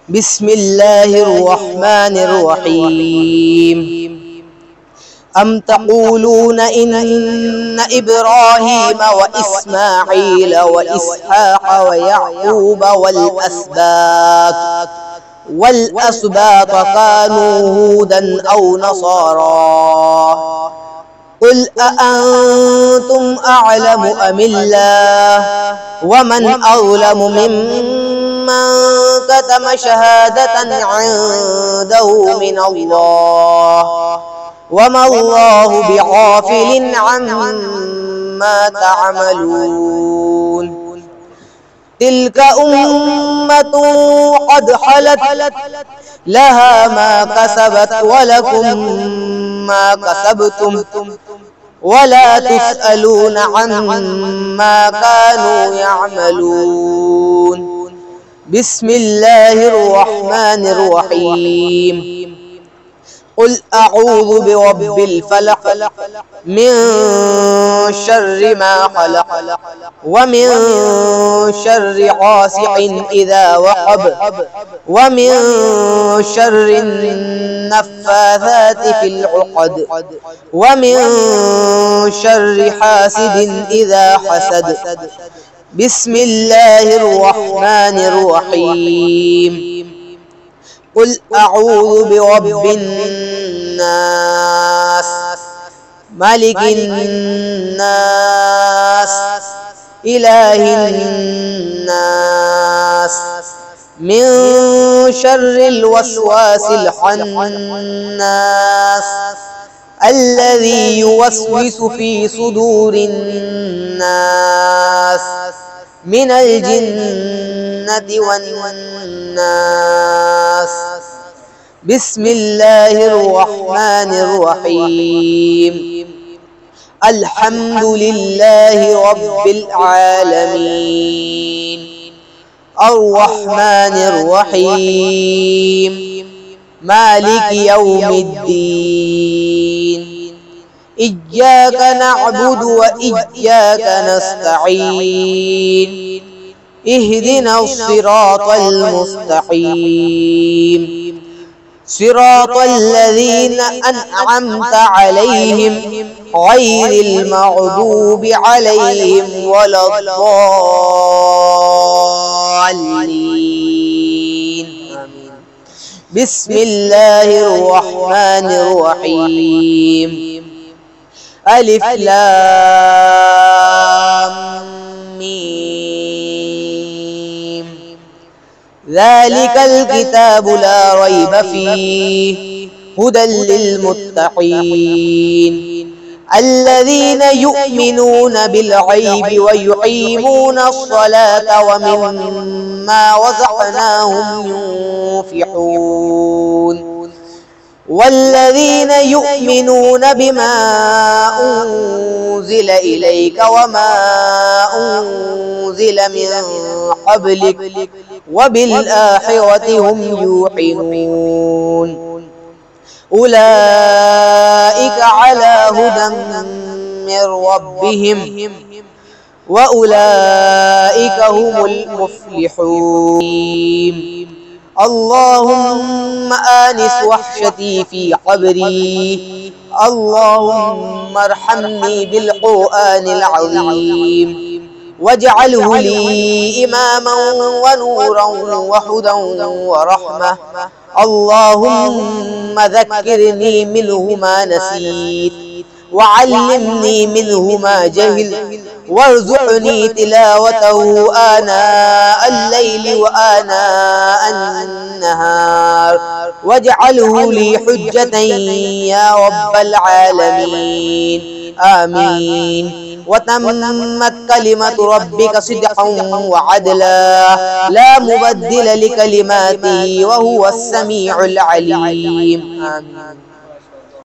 بسم الله الرحمن الرحيم. أم تقولون إن إبراهيم وإسماعيل وإسحاق ويعقوب والأسباط كانوا هودا أو نصارى؟ قل أأنتم أعلم أم الله؟ ومن أظلم ممن كتم شهادة عنده من الله، وما الله بغافل عما تعملون. تلك أمة قد خلت لها ما كسبت ولكم ما كسبتم ولا تسألون عما كانوا يعملون. بسم الله الرحمن الرحيم. قل أعوذ برب الفلق من شر ما خلق ومن شر غاسق إذا وقب ومن شر النفاثات في العقد ومن شر حاسد إذا حسد. بسم الله الرحمن الرحيم. قل أعوذ برب الناس ملك الناس إله الناس من شر الوسواس الخناس الذي يوسوس في صدور الناس من الجنة والناس. بسم الله الرحمن الرحيم. الحمد لله رب العالمين الرحمن الرحيم مالك يوم الدين. إياك نعبد وإياك نستعين. اهدنا الصراط المستقيم صراط الذين أنعمت عليهم غير المغضوب عليهم ولا الضالين. بسم الله الرحمن الرحيم. ألف لام ميم. ذلك الكتاب لا ريب فيه هدى للمتقين الذين يؤمنون بالغيب ويقيمون الصلاة ومما رزقناهم ينفقون والذين يؤمنون بما أنزل إليك وما أنزل من قبلك وبالآخرة هم يوقنون. أولئك على هدى من ربهم وأولئك هم المفلحون. اللهم آنس وحشتي في قبري. اللهم ارحمني بالقرآن العظيم واجعله لي إماما ونورا وهدى ورحمة. اللهم ذكرني منه ما نسيت وعلمني منه ما جهل وارزقني تلاوته آناء الليل وآناء النهار واجعله لي حجة يا رب العالمين. آمين. وتمت كلمة ربك صدقا وعدلا لا مبدل لكلماته وهو السميع العليم. آمين.